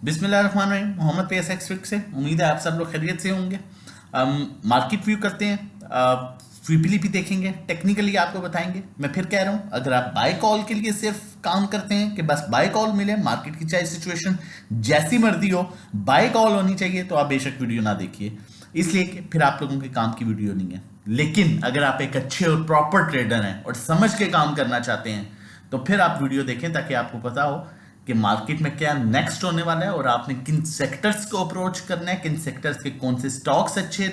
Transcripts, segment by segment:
बिस्मिल्लाहिर्रहमानिर्रहीम। Mohammad PSX fix से उम्मीद है आप सब लोग खैरियत से होंगे। मार्केट व्यू करते हैं, VPLP देखेंगे, टेक्निकली आपको बताएंगे। मैं फिर कह रहा हूँ, अगर आप बाय कॉल के लिए सिर्फ काम करते हैं कि बस बाय कॉल मिले, मार्केट की चाहे सिचुएशन जैसी मर्जी हो, बाय कॉल होनी चाहिए, तो आप बेशक वीडियो ना देखिए, इसलिए कि फिर आप लोगों के काम की वीडियो नहीं है। लेकिन अगर आप एक अच्छे और प्रॉपर ट्रेडर हैं और समझ के काम करना चाहते हैं, तो फिर आप वीडियो देखें, ताकि आपको पता हो कि मार्केट में क्या नेक्स्ट होने वाला है और आपने किन सेक्टर्स को अप्रोच करना है, किन सेक्टर्स के कौन से स्टॉक्स अच्छे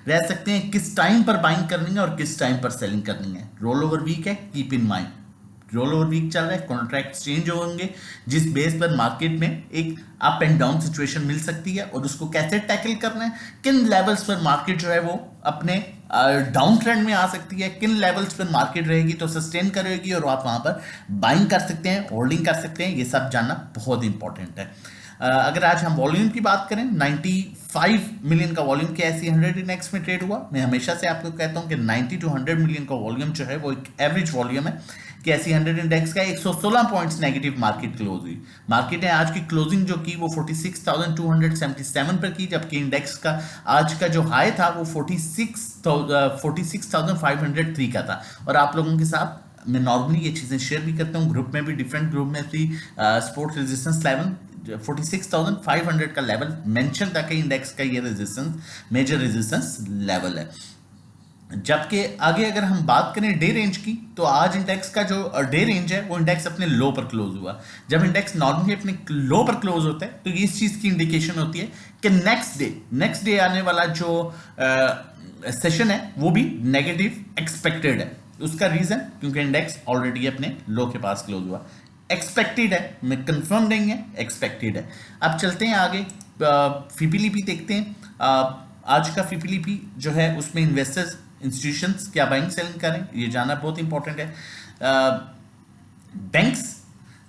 रह सकते हैं, किस टाइम पर बाइंग करनी है और किस टाइम पर सेलिंग करनी है। रोल ओवर वीक है, keep in mind roll over week चल रहा है, कॉन्ट्रैक्ट चेंज होंगे, जिस बेस पर मार्केट में एक अप एंड डाउन सिचुएशन मिल सकती है, और उसको कैसे टैकल करना है, किन लेवल्स पर मार्केट जो है वो अपने डाउन ट्रेंड में आ सकती है, किन लेवल्स पर मार्केट रहेगी तो सस्टेन करेगी और आप वहां पर बाइंग कर सकते हैं, होल्डिंग कर सकते हैं। ये सब जानना बहुत इंपॉर्टेंट है। अगर आज हम वॉल्यूम की बात करें, 95 मिलियन का वॉल्यूम के ऐसी 100 इंडेक्स में ट्रेड हुआ। मैं हमेशा से आपको कहता हूं कि 90 to 100 मिलियन का वॉल्यूम जो है वो एक एवरेज वॉल्यूम है कि ऐसी 100 इंडेक्स का 116 पॉइंट्स नेगेटिव मार्केट क्लोज हुई। मार्केट ने आज की क्लोजिंग जो की वो 46,277 पर की, जबकि इंडेक्स का आज का जो हाई था वो 46,503 का था। और आप लोगों के साथ मैं नॉर्मली ये चीज़ें शेयर भी करता हूँ, ग्रुप में भी, डिफरेंट ग्रुप में भी। सपोर्ट रेजिस्टेंस लेवल 46,500 का लेवल मेंशन था कि इंडेक्स का ये रेजिस्टेंस मेजर रेजिस्टेंस लेवल है। जबकि आगे अगर हम बात करें डे रेंज की, तो आज इंडेक्स का जो डे रेंज है वो इंडेक्स अपने लो पर क्लोज हुआ। जब इंडेक्स नॉर्मली अपने लो पर क्लोज होता है तो इस चीज की इंडिकेशन होती है कि नेक्स्ट डे आने वाला जो सेशन है वो भी नेगेटिव एक्सपेक्टेड है। उसका रीजन क्योंकि इंडेक्स ऑलरेडी अपने लो के पास क्लोज हुआ। एक्सपेक्टेड है, मैं कंफर्म नहीं है, एक्सपेक्टेड है। अब चलते हैं आगे, FIPLP देखते हैं। आज का FIPLP जो है उसमें इन्वेस्टर्स, इंस्टीट्यूशंस क्या बाइंग सेलिंग करें, ये जानना बहुत इंपॉर्टेंट है। बैंक्स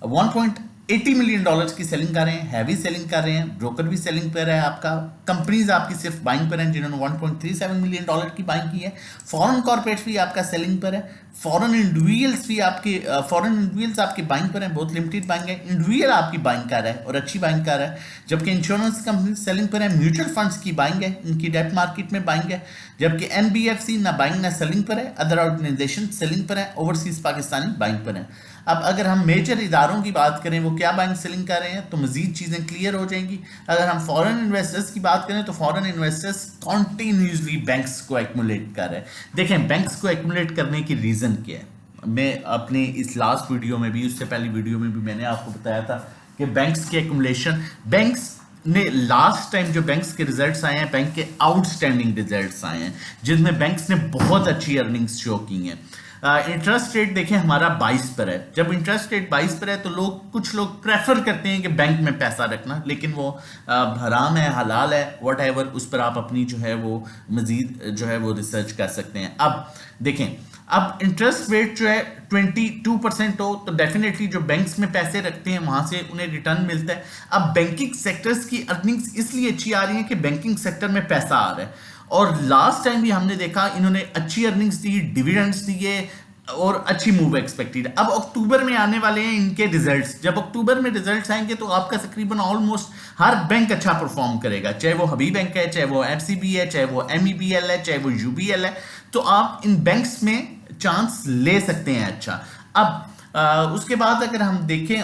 1.80 मिलियन डॉलर्स की सेलिंग कर रहे हैं, हैवी सेलिंग कर रहे हैं, ब्रोकर भी सेलिंग पर है आपका। कंपनीज आपकी सिर्फ बाइंग पर हैं जिन्होंने 1.37 मिलियन डॉलर की बाइंग की है। फॉरेन कॉर्पोरेट्स भी आपका सेलिंग पर है, फॉरेन इंडिविजुअल्स भी आपके बाइंग पर हैं, बहुत लिमिटेड बाइंग है। इंडिविजुअल आपकी बाइंग कर रहा है और अच्छी बाइंग कर रहा है, जबकि इंश्योरेंस कंपनी सेलिंग पर है। म्यूचुअल फंड्स की बाइंग है, इनकी डेट मार्केट में बाइंग है, जबकि NBFC ना बाइंग ना सेलिंग पर है। अदर ऑर्गेनाइजेशन सेलिंग पर है, ओवरसीज पाकिस्तानी बाइंग पर है। अब अगर हम मेजर इदारों की बात करें वो क्या बाइंग सेलिंग कर रहे हैं, तो मजीद चीज़ें क्लियर हो जाएंगी। अगर हम फॉरेन इन्वेस्टर्स की बात करें तो फॉरेन इन्वेस्टर्स कॉन्टिन्यूसली बैंक्स को एक्यूमुलेट कर रहे हैं। देखें, बैंक्स को एक्यूमुलेट करने की रीज़न क्या है, मैं अपने इस लास्ट वीडियो में भी, उससे पहली वीडियो में भी मैंने आपको बताया था कि बैंक्स की एक्यूमुलेशन, बैंक्स ने लास्ट टाइम जो बैंक्स के रिजल्ट्स आए हैं, बैंक के आउटस्टैंडिंग रिजल्ट्स आए हैं जिसमें बैंक्स ने बहुत अच्छी अर्निंग्स शो की हैं। इंटरेस्ट रेट देखें हमारा 22 पर है। जब इंटरेस्ट रेट 22 पर है तो कुछ लोग प्रेफर करते हैं कि बैंक में पैसा रखना, लेकिन वो हराम है, हलाल है, वट एवर, उस पर आप अपनी जो है वो मजीद जो है वो रिसर्च कर सकते हैं। अब देखें, अब इंटरेस्ट रेट जो है 22% हो तो डेफिनेटली जो बैंक्स में पैसे रखते हैं वहां से उन्हें रिटर्न मिलता है। अब बैंकिंग सेक्टर्स की अर्निंग्स इसलिए अच्छी आ रही है कि बैंकिंग सेक्टर में पैसा आ रहा है, और लास्ट टाइम भी हमने देखा इन्होंने अच्छी अर्निंग्स दी, डिविडेंड्स दिए और अच्छी मूव एक्सपेक्टेड। अब अक्टूबर में आने वाले हैं इनके रिजल्ट्स। जब अक्टूबर में रिजल्ट्स आएंगे तो आपका तकरीबन ऑलमोस्ट हर बैंक अच्छा परफॉर्म करेगा, चाहे वो हबीब बैंक है, चाहे वो FCB है, चाहे वो MEBL है, चाहे वो UBL है। तो आप इन बैंक्स में चांस ले सकते हैं अच्छा। अब उसके बाद अगर हम देखें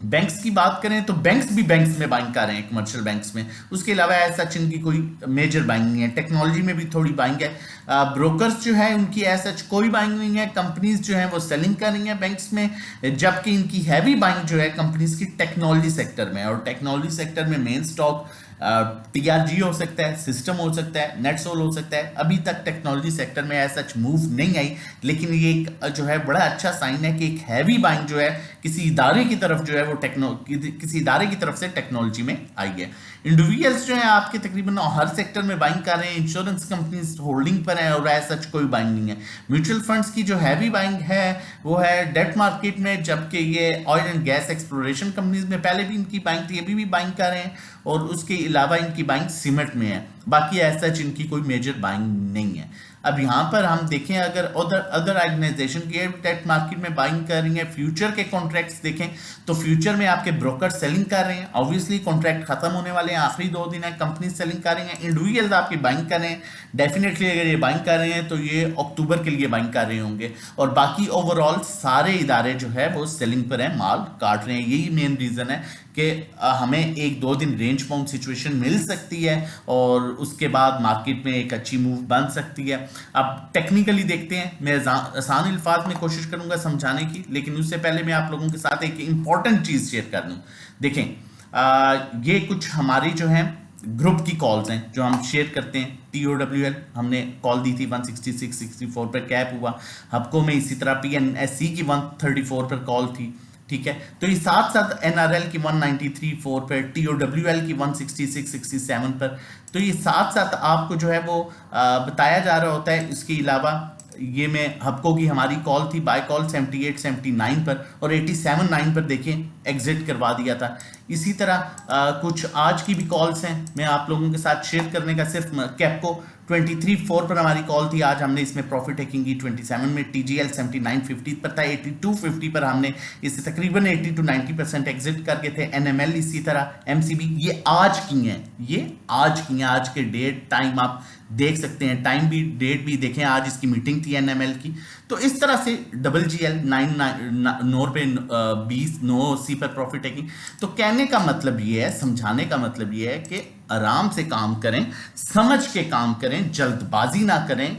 बैंक्स की बात करें तो बैंक्स में बाइंग कर रहे हैं, कमर्शियल बैंक्स में। उसके अलावा ऐसा इनकी कोई मेजर बाइंग नहीं है। टेक्नोलॉजी में भी थोड़ी बाइंग है। ब्रोकर्स जो है उनकी ऐसा कोई बाइंग नहीं है। कंपनीज जो है वो सेलिंग कर रही हैं बैंक्स में, जबकि इनकी हैवी बाइंग जो है कंपनीज की टेक्नोलॉजी सेक्टर में। और टेक्नोलॉजी सेक्टर में मेन स्टॉक TRG हो सकता है, सिस्टम हो सकता है, नेटसोल हो सकता है। अभी तक टेक्नोलॉजी सेक्टर में ऐसा मूव नहीं आई, लेकिन ये एक जो है बड़ा अच्छा साइन है कि एक हैवी बाइंग जो है किसी इदारे की तरफ जो है वो किसी इदारे की तरफ से टेक्नोलॉजी में आई है। इंडिविजुअल्स जो है आपके तकरीबन हर सेक्टर में बाइंग कर रहे हैं। इंश्योरेंस कंपनीज होल्डिंग पर है और ऐसा कोई बाइंग नहीं है। म्यूचुअल फंड्स की जो हैवी बाइंग है वो है डेट मार्केट में, जबकि ये oil and gas exploration companies में पहले भी इनकी बाइंग थी, अभी भी बाइंग कर रहे हैं, और उसके अलावा इनकी बाइंग सीमेंट में है। बाकी ऐसा इनकी कोई मेजर बाइंग नहीं है। अब यहाँ पर हम देखें, अगर अदर ऑर्गेनाइजेशन की डेट मार्केट में बाइंग कर रही है, फ्यूचर के कॉन्ट्रैक्ट्स देखें तो फ्यूचर में आपके ब्रोकर सेलिंग कर रहे हैं, ऑब्वियसली कॉन्ट्रैक्ट खत्म होने वाले हैं, आखिरी 2 दिन है, कंपनी सेलिंग कर रही हैं, इंडिविजुअल्स आपकी बाइंग कर रहे हैं, डेफिनेटली अगर ये बाइंग कर रहे हैं तो ये अक्टूबर के लिए बाइंग कर रहे होंगे, और बाकी ओवरऑल सारे इदारे जो है वो सेलिंग पर है, माल काट रहे हैं। यही मेन रीजन है कि हमें 1-2 दिन रेंज बाउंड सिचुएशन मिल सकती है और उसके बाद मार्केट में एक अच्छी मूव बन सकती है। अब टेक्निकली देखते हैं, मैं आसान अल्फाज में कोशिश करूंगा समझाने की, लेकिन उससे पहले मैं आप लोगों के साथ एक इंपॉर्टेंट चीज शेयर कर दूं। देखें, ये कुछ हमारी जो है ग्रुप की कॉल्स हैं जो हम शेयर करते हैं। TOWL हमने कॉल दी थी 166-64 पर कैप हुआ, हबको में इसी तरह PNSE की 134 पर कॉल थी, ठीक है। तो ये साथ साथ NRL की 193.4 पर, TOWL की 166-67 पर, तो ये साथ साथ आपको जो है वो बताया जा रहा होता है। इसके अलावा ये में हबको की हमारी कॉल थी बाय कॉल 78-79 पर और 87-9 पर देखें एग्जिट करवा दिया था। इसी तरह कुछ आज की भी कॉल्स हैं, मैं आप लोगों के साथ शेयर करने का सिर्फ कैपको 23.4 पर हमारी कॉल थी, आज हमने इसमें प्रॉफिट टेकिंग की 27 में। TGL 79.50 पर था, 82.50 पर हमने इसे तकरीबन 80-90% एग्जिट करके थे। NML इसी तरह, MCB ये आज की हैं, ये आज की हैं, आज के डेट टाइम आप देख सकते हैं, टाइम भी डेट भी देखें, आज इसकी मीटिंग थी NML की। तो इस तरह से GGL 9 पे 20-9 पर प्रॉफिट टेकिंग। तो कहने का मतलब ये है, समझाने का मतलब ये है कि आराम से काम करें, समझ के काम करें, जल्दबाजी ना करें,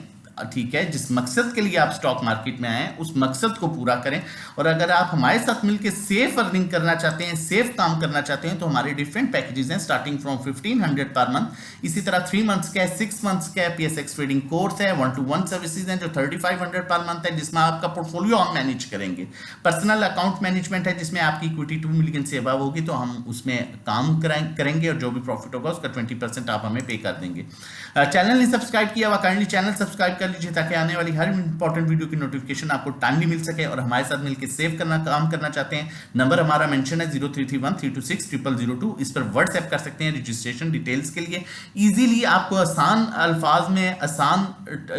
ठीक है। जिस मकसद के लिए आप स्टॉक मार्केट में आए हैं उस मकसद को पूरा करें। और अगर आप हमारे साथ मिलकर सेफ अर्निंग करना चाहते हैं, सेफ काम करना चाहते हैं, तो हमारे डिफरेंट पैकेजेस हैं स्टार्टिंग फ्रॉम 1500 पर मंथ। इसी तरह 3 मंथ्स का है, 6 मंथ्स का है, PSX ट्रेडिंग कोर्स है, 1-to-1 सर्विसेज हैं जो 3500 पर मंथ है, जिसमें आपका पोर्टफोलियो हम मैनेज करेंगे। पर्सनल अकाउंट मैनेजमेंट है जिसमें आपकी इक्विटी 2 मिलियन से अबव होगी तो हम उसमें काम करेंगे और जो भी प्रॉफिट होगा उसका 20% आप हमें पे कर देंगे। चैनल नहीं सब्सक्राइब किया हुआ, काइंडली चैनल सब्सक्राइब कर लीजिए ताकि आने वाली हर इंपॉर्टेंट वीडियो की नोटिफिकेशन आपको टाइमली मिल सके। और हमारे साथ मिलकर सेव करना काम करना चाहते हैं, नंबर हमारा मेंशन है 0331-326-0002, इस पर व्हाट्सएप कर सकते हैं रजिस्ट्रेशन डिटेल्स के लिए। इजीली आपको आसान अल्फाज में आसान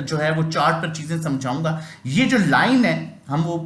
जो है वो चार्ट पर चीजें समझाऊंगा। ये जो लाइन है, हम वो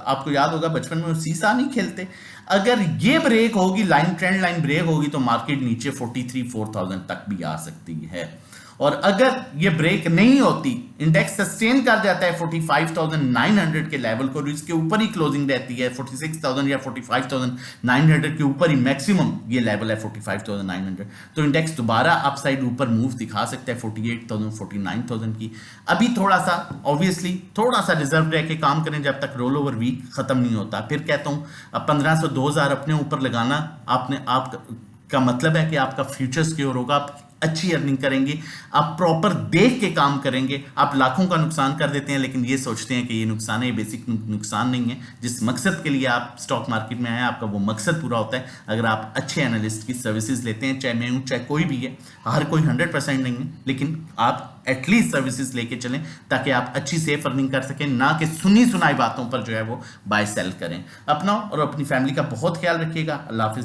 आपको याद होगा बचपन में सीसा नहीं खेलते, अगर ये ब्रेक होगी, लाइन ट्रेंड लाइन ब्रेक होगी तो मार्केट नीचे 43-4000 तक भी आ सकती है। और अगर ये ब्रेक नहीं होती, इंडेक्स सस्टेन कर जाता है 45,900 के लेवल को, इसके ऊपर ही क्लोजिंग रहती है 46,000 या 45,900 के ऊपर ही मैक्सिमम ये लेवल है 45,900, तो इंडेक्स दोबारा अपसाइड ऊपर मूव दिखा सकता है 48,000 49,000 की। अभी थोड़ा सा ऑब्वियसली थोड़ा सा रिजर्व रह के काम करें जब तक रोल ओवर वीक खत्म नहीं होता। फिर कहता हूं, अब 1500-2000 अपने ऊपर लगाना आपका मतलब है कि आपका फ्यूचर सिक्योर होगा, आप अच्छी अर्निंग करेंगे, आप प्रॉपर देख के काम करेंगे। आप लाखों का नुकसान कर देते हैं लेकिन ये सोचते हैं कि ये नुकसान है, ये बेसिक नुकसान नहीं है। जिस मकसद के लिए आप स्टॉक मार्केट में आए हैं आपका वो मकसद पूरा होता है अगर आप अच्छे एनालिस्ट की सर्विसेज लेते हैं, चाहे मैं हूं चाहे कोई भी है। हर कोई 100% नहीं है, लेकिन आप एटलीस्ट सर्विसेज लेके चलें ताकि आप अच्छी सेफ अर्निंग कर सकें, ना कि सुनी सुनाई बातों पर जो है वो बाय सेल करें। अपना और अपनी फैमिली का बहुत ख्याल रखिएगा। अल्लाह हाफिज।